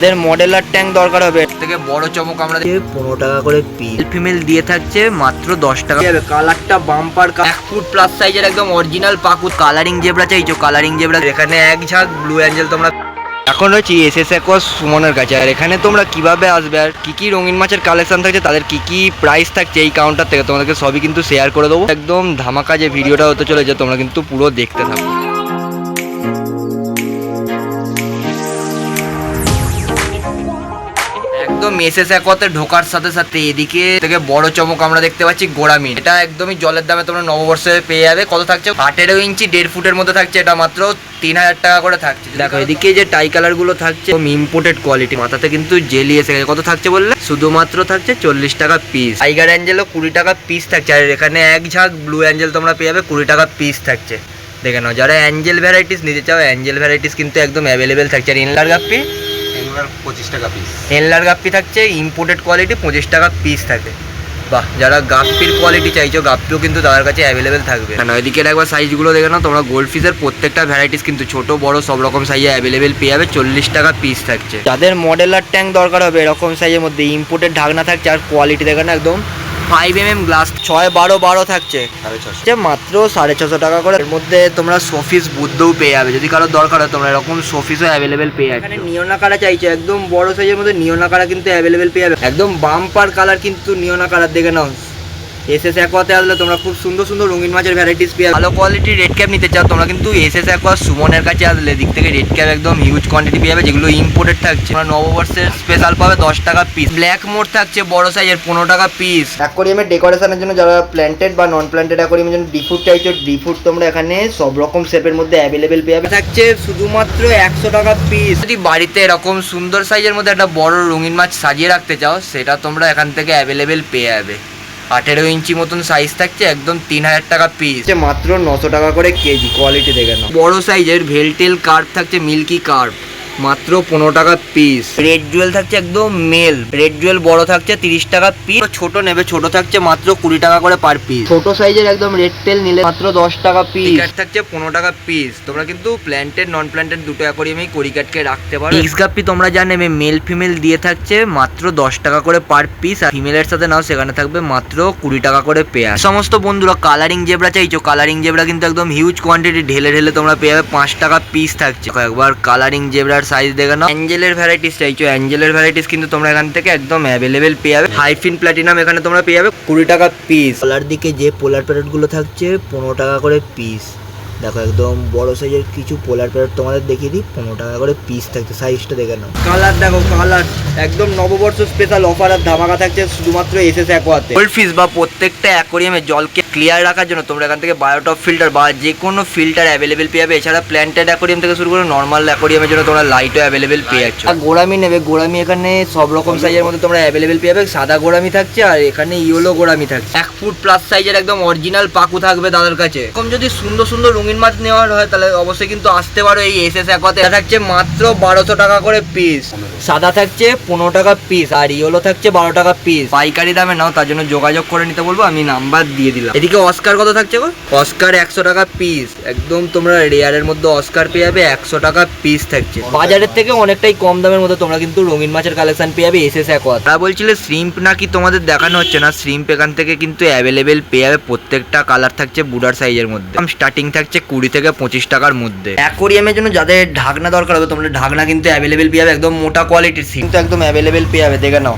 এদের মডেলার ট্যাঙ্ক দরকার হবে। এর থেকে বড় চমক আমরা 15 টাকা করে পিস, ফিমেল দিয়ে থাকছে মাত্র 10 টাকা। কালারটা বাম্পার 1 ফুট প্লাস সাইজের একদম অরিজিনাল পাকুর কালারিং জেব্রা চাইছো, কালারিং জেব্রা এখানে এক ঝাঁক ব্লু অ্যাঞ্জেল তোমরা। এখন রয়েছি এসএস অ্যাকোয়াস সুমনের কাছে। আর এখানে তোমরা কিভাবে আসবে আর কি কি রঙিন মাছের কালেকশন থাকছে, তাদের কি কি প্রাইস থাকছে এই কাউন্টার থেকে তোমাদেরকে সবই কিন্তু শেয়ার করে দেবো। একদম ধামাকা যে ভিডিওটা হতে চলেছে, তোমরা কিন্তু পুরো দেখতে থাকো। একদম এসএস অ্যাকোয়াতে ঢোকার সাথে সাথে এদিকে থেকে বড় চমক আমরা দেখতে পাচ্ছি গোড়ামিন। এটা একদমই জলের দামে তোমরা নববর্ষে পেয়ে যাবে। কত থাকছে? 18 ইঞ্চি 1.5 ফুটের মধ্যে থাকছে। এটা মাত্র 3000 টাকা করে থাকছে। দেখো এদিকে যে টাই কালার গুলো থাকছে ইম্পোর্টেড কোয়ালিটি, মাথাতে কিন্তু জেলি এসে গেছে। কত থাকছে বললে? শুধুমাত্র থাকছে 40 টাকা পিস। টাইগার অ্যাঞ্জেলও 20 টাকা পিস থাকছে। আর এখানে এক ঝাঁক ব্লু অ্যাঞ্জেল তোমরা পেয়ে যাবে 20 টাকা পিস থাকছে। দেখে নাও, যারা অ্যাঞ্জেল ভ্যারাইটিস নিতে চাও অ্যাঞ্জেল ভ্যারাইটিস কিন্তু একদম অ্যাভেলেবেল থাকছে। আর ইনলার গাপ্পি 25 টাকা পিস। হেনলার গাপ্পি থাকছে ইম্পোর্টেড কোয়ালিটি 25 টাকা পিস থাকে। বাহ, যারা গাপ্পির কোয়ালিটি চাইছো গাপ্পিও কিন্তু তাদের কাছে অ্যাভেলেবেল থাকবে। না এদিকে একবার সাইজগুলো দেখে নাও তোমরা। গোল্ড ফিশের প্রত্যেকটা ভ্যারাইটিস কিন্তু ছোট বড় সব রকম সাইজে অ্যাভেলেবেল পেয়ে যাবে। 40 টাকা পিস থাকছে। যাদের মডেলার ট্যাঙ্ক দরকার হবে এরকম সাইজের মধ্যে ইম্পোর্টেড ঢাকনা থাকছে। আর কোয়ালিটি দেখে না একদম 5mm গ্লাস 6-12-12 থাকছে মাত্র 650 টাকা করে। এর মধ্যে তোমরা শোপিস বুদ্ধও পেয়ে যাবে। যদি কারোর দরকার হয় তোমরা এরকম শোপিসও অ্যাভেলেবেল পেয়ে যাবে। এখানে নিওনাকারা চাইছে একদম বড় সাইজের মধ্যে নিওনাকারা কিন্তু অ্যাভেলেবেল পেয়ে যাবে। একদম বাম্পার কালার কিন্তু নিওনাকারার দেখে নাও। এসএস অ্যাকোয়াতে আসলে তোমরা খুব সুন্দর সুন্দর রঙিন মাছের ভ্যারাইটিস পেয়ে। ভালো কোয়ালিটির রেড ক্যাপ নিতে চাও তোমরা কিন্তু এসএস অ্যাকোয়া সুমনের কাছে আসলে দিক থেকে রেড ক্যাপ একদম হিউজ কোয়ান্টিটি পেয়ে যাবে, যেগুলো ইম্পোর্টেড থাকছে। নববর্ষের স্পেশাল পাবে 10 টাকা পিস। ব্ল্যাক মোড থাকছে বড় সাইজের 15 টাকা পিস। অ্যাকোয়ারিয়ামের ডেকোরেশনের জন্য যারা প্ল্যান্টেড বা নন প্ল্যান্টেড অ্যাকোয়ারিয়ামের জন্য ডিফুড চাইছো, ডিফুড তোমরা এখানে সব রকম শেপের মধ্যে অ্যাভেলেবেল পেয়ে যাবে। থাকছে শুধুমাত্র 100 টাকা পিস। যদি বাড়িতে এরকম সুন্দর সাইজের মধ্যে একটা বড় রঙিন মাছ সাজিয়ে রাখতে চাও সেটা তোমরা এখান থেকে অ্যাভেলেবেল পেয়ে যাবে। 18 ইঞ্চি মতন সাইজ থাকছে, একদম 3000 টাকা পিস। মাত্র 900 টাকা করে কেজি। কোয়ালিটি দেখে নাও। বড় সাইজের ভেলটেল কার্প থাকছে, মিল্কি কার্প মাত্র 15 টাকা পিস। রেড জুয়েল থাকছে একদম মেল। রেড জুয়েল বড় থাকছে 30 টাকা পিস। ছোট নেবে ছোট থাকছে মাত্র 20 টাকা করে পার পিস। ছোট সাইজের একদম রেড টেল নিলে মাত্র 10 টাকা পিস। ক্যাট থাকছে 15 টাকা পিস। তোমরা কিন্তু প্ল্যান্টেড নন প্ল্যান্টেড দুটো অ্যাকোয়ারিয়ামেই কোরিক্যাটকে রাখতে পারো। মিক্স গাপ্পি তোমরা যা নেবে মেল ফিমেল দিয়ে থাকছে মাত্র 10 টাকা করে পার পিস। আর ফিমেলের সাথে নাও সেখানে থাকবে মাত্র 20 টাকা করে পেয়ার। সমস্ত বন্ধুরা কালারিং জেব্রা চাইছো, কালারিং জেব্রা কিন্তু একদম হিউজ কোয়ান্টিটি ঢেলে ঢেলে তোমরা পেয়ে যাবে। 5 টাকা পিস থাকছে। একবার কালারিং জেব্রার সাইজ দেখে নাও। অ্যাঞ্জেলের ভ্যারাইটিস চাইছো, অ্যাঞ্জেলের ভ্যারাইটিস কিন্তু তোমরা এখান থেকে একদম অ্যাভেলেবেল পেয়ে যাবে। হাইফিন প্ল্যাটিনাম এখানে তোমরা পেয়ে যাবে 20 টাকা পিস। পোলার দিকে যে পোলার প্যারেট গুলো থাকছে 15 টাকা করে পিস। দেখো একদম বড় সাইজের কিছু পোলার প্যারেট তোমাদের দেখিয়ে দিই, 15 টাকা করে পিস থাকছে। সাইজটা দেখে নাও। কালার দেখো, কালার একদম নববর্ষ স্পেশাল অফার আর ধামাকা থাকছে শুধুমাত্র এসএস অ্যাকোয়াতে। গোল্ড ফিশ বা প্রত্যেকটা অ্যাকোয়ারিয়ামে জলকে ক্লিয়ার রাখার জন্য তোমরা এখান থেকে বায়োটপ ফিল্টার বা যে কোনো ফিল্টার অ্যাভেলেবেল পেয়ে যাবে। এছাড়া প্ল্যান্টেড অ্যাকোয়ারিয়াম থেকে শুরু করে নর্মাল অ্যাকোয়ারিয়ামের জন্য তোমরা লাইটও অ্যাভেলেবেল পেয়ে যাচ্ছ। আর গোড়ামি নেবে, গোড়ামি এখানে সব রকম সাইজের মধ্যে তোমরা অ্যাভেলেবেল পেয়ে যাবে। সাদা গোড়ামি থাকছে আর এখানে ইয়েলো গোড়ামি থাকছে। 1 ফুট প্লাস সাইজের একদম অরিজিনাল পাকু থাকবে তাদের কাছে। এরকম যদি সুন্দর সুন্দর রঙিন মাছ নেওয়ার হয় তাহলে অবশ্যই কিন্তু আসতে পারো এই এসএস অ্যাকোয়াতে। থাকছে মাত্র 1200 টাকা করে পিস। সাদা থাকছে 15 টাকা পিস আর ইয়েলো থাকছে 12 টাকা পিস। পাইকারি দামে নাও, তার জন্য যোগাযোগ করে নিতে বলবো, আমি নাম্বার দিয়ে দিলাম। এদিকে অস্কার কত থাকছে গো? অস্কার 100 টাকা পিস। একদম তোমরা রেয়ারের মধ্যে অস্কার পেয়ে যাবে 100 টাকা পিস থাকছে। বাজারের থেকে অনেকটাই কম দামের মধ্যে তোমরা কিন্তু রঙিন মাছের কালেকশন পেয়ে যাবে এসএস অ্যাকোয়াতে। তারা বলছিলে শ্রিম্প নাকি তোমাদের দেখানো হচ্ছে না, শ্রিম্প এখান থেকে কিন্তু অ্যাভেলেবেল পেয়ে যাবে। প্রত্যেকটা কালার থাকছে বুডার সাইজের মধ্যে। স্টার্টিং থাকছে 20 থেকে 25 টাকার মধ্যে। অ্যাকোয়ারিয়ামের জন্য যাদের ঢাকনা দরকার হবে তোমরা ঢাকনা কিন্তু অ্যাভেলেবেল পেয়ে যাবে। একদম মোটা কোয়ালিটির কিন্তু একদম অ্যাভেলেবেল পেয়ে যাবে। দেখে নাও,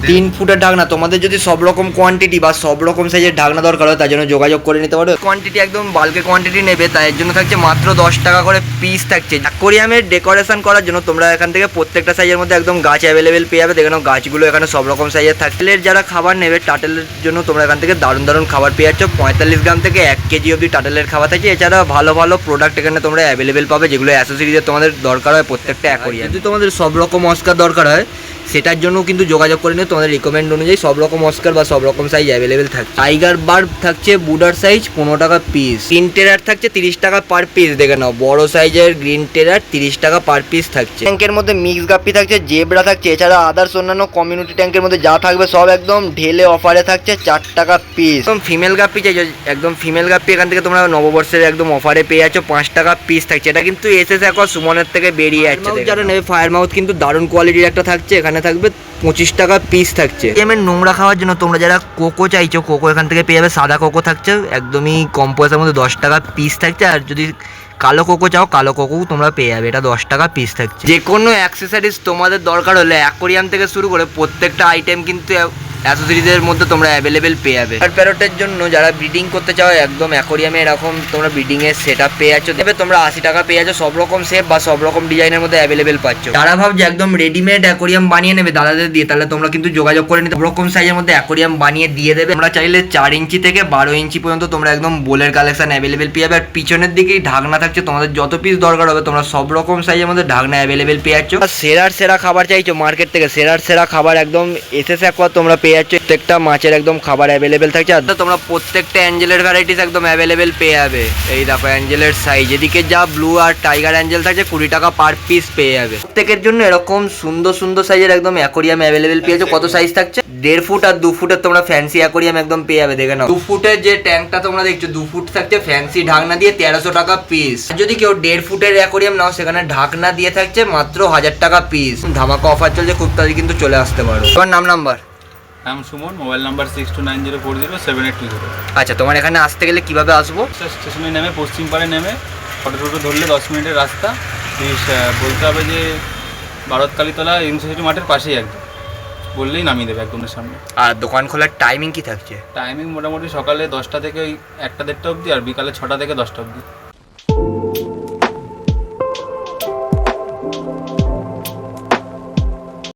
3 ফুটের ঢাকনা। তোমাদের যদি সব রকম কোয়ান্টিটি বা সব রকম সাইজের ঢাকনা দরকার হয় তার জন্য যোগাযোগ করে নিতে পারো। কোয়ান্টিটি একদম বাল্কে কোয়ান্টিটি নেবে তাই এর জন্য থাকছে মাত্র 10 টাকা করে পিস থাকছে। অ্যাকোয়ারিয়ামের ডেকোরেশন করার জন্য তোমরা এখান থেকে প্রত্যেকটা সাইজের মধ্যে একদম গাছ অ্যাভেলেবেল পেয়ে যাবে। দেখে নাও গাছগুলো এখানে সব রকম সাইজের থাকে। যারা খাবার নেবে টাটেলের জন্য তোমরা এখান থেকে দারুণ দারুণ খাবার পেয়ে যাচ্ছ। 45 গ্রাম থেকে 1 কেজি অবধি টাটেলের খাবার থাকে। এছাড়া ভালো ভালো প্রোডাক্ট এখানে তোমরা অ্যাভেলেবেল পাবে, যেগুলো অ্যাসেসরিজের তোমাদের দরকার হয় প্রত্যেকটা অ্যাকোয়ারিয়াম। যদি তোমাদের সব রকম অস্কার দরকার হয় সেটার জন্য কিন্তু যোগাযোগ করে নিও, তোমাদের রিকমেন্ড অনুযায়ী সব রকম অস্কার বা সব রকম সাইজ অ্যাভেলেবেল থাকছে। টাইগার বার্ব থাকছে বুডার সাইজ 15 টাকা পিস, গ্রিন টেরার থাকছে 30 টাকা পার পিস, দেখে নাও বড় সাইজের গ্রিন টেরার 30 টাকা পার পিস থাকছে। ট্যাঙ্কের মধ্যে মিক্স গাপ্পি থাকছে, জেব্রা থাকছে, এছাড়া আদার্স অন্যান্য কমিউনিটি ট্যাঙ্কের মধ্যে যা থাকবে সব একদম ঢেলে অফারে থাকছে 4 টাকা পিস। একদম ফিমেল গাপ্পি চাইছো, একদম ফিমেল গাপ্পি এখান থেকে তোমরা নববর্ষের একদম অফারে পেয়ে যাচ্ছ 5 টাকা পিস থাকছে। এটা কিন্তু এসএস অ্যাকোয়া সুমনের থেকে বেরিয়ে যাচ্ছে, যারা নেবে ফায়ার মাউথ কিন্তু দারুণ কোয়ালিটির একটা থাকছে, এখানে থাকবে 25 টাকা পিস থাকছে। এমএর নোংরা খাওয়ার জন্য তোমরা যারা কোকো চাইছো, কোকো এখান থেকে পেয়ে যাবে, সাদা কোকো থাকছে একদমই কম পয়সার মধ্যে 10 টাকা পিস থাকছে। আর যদি কালো কোকো চাও, কালো কোকো তোমরা পেয়ে যাবে, এটা 10 টাকা পিস থাকছে। যে কোনো অ্যাক্সেসরিজ তোমাদের দরকার হলে অ্যাকোরিয়াম থেকে শুরু করে প্রত্যেকটা আইটেম কিন্তু অ্যাসেসরিজের মধ্যে তোমরা অ্যাভেলেবেল পেয়ে যাবে। আর প্যারটের জন্য যারা ব্রিডিং করতে চাও, একদম অ্যাকোরিয়ামে এরকম তোমরা ব্রিডিং এর সেটআপ পেয়ে যাচ্ছ, দেবে তোমরা 80 টাকা পেয়ে যাচ্ছ, সব রকম শেপ বা সব রকম ডিজাইনের মধ্যে অ্যাভেলেবেল পাচ্ছ। যারা ভাবছে একদম রেডিমেড অ্যাকোরিয়াম বানিয়ে নেবে দাদাদের দিয়ে, তাহলে তোমরা কিন্তু যোগাযোগ করে নিতে, সব রকম সাইজের মধ্যে অ্যাকোরিয়াম বানিয়ে দিয়ে দেবে। আমরা চাইলে 4 ইঞ্চি থেকে 12 ইঞ্চি পর্যন্ত তোমরা একদম বোলের কালেকশন অ্যাভেলেবেল পেয়ে যাবে। আর পিছনের দিকেই ঢাকনা থাকছে, তোমাদের যত পিস দরকার হবে তোমরা সব রকম সাইজের মধ্যে ঢাকনা অ্যাভেলেবেল পেয়ে যাচ্ছ। সেরার সেরা খাবার চাইছো মার্কেট থেকে, সেরার সেরা খাবার একদম এসএস অ্যাকোয়া তোমরা পেয়ে যাচ্ছ। প্রত্যেকটা মাছের একদম খাবার অ্যাভেলেবেল থাকছে। আর তোমরা প্রত্যেকটা অ্যাঞ্জেলের ভ্যারাইটিস একদম অ্যাভেলেবেল পেয়ে যাবে। এই দেখো অ্যাঞ্জেলের সাইজ, এদিকে যা ব্লু আর টাইগার অ্যাঞ্জেল থাকছে 20 টাকা পার পিস পেয়ে যাবে। প্রত্যেকের জন্য এরকম সুন্দর সুন্দর সাইজের একদম অ্যাকোরিয়াম অ্যাভেলেবেল পেয়ে যাচ্ছে। কত সাইজ থাকছে? 1.5 ফুট আর 2 ফুটের তোমরা ফ্যান্সি অ্যাকোরিয়াম একদম পেয়ে যাবে। দেখে নাও 2 ফুটের যে ট্যাঙ্কটা তোমরা দেখছো, 2 ফুট থাকছে ফ্যান্সি ঢাকনা দিয়ে 1300 টাকা পিস। যদি কেউ 1.5 ফুটের অ্যাকোরিয়াম নাও, সেখানে ঢাকনা দিয়ে থাকছে মাত্র 1000 টাকা পিস। ধামাকা অফার চলছে, খুব তাড়াতাড়ি কিন্তু চলে আসতে পারো। তোমার নাম্বার? নাম সুমন, মোবাইল নাম্বার 6290407820। আচ্ছা, তোমার এখানে আসতে গেলে কিভাবে আসবো? স্টেশনে নেমে পশ্চিম পাড়ে নেমে ফটো টোটো ধরলে 10 মিনিটের রাস্তা। বলতে হবে যে ভারতকালীতলা ইউনিভার্সিটি মাঠের পাশেই একদম, বললেই নামিয়ে দেবে একদম সামনে। আর দোকান খোলার টাইমিং কি থাকছে? টাইমিং মোটামুটি সকালে 10টা থেকে ওই 1টা 1:30 অবধি, আর বিকালে 6টা থেকে 10টা অবধি।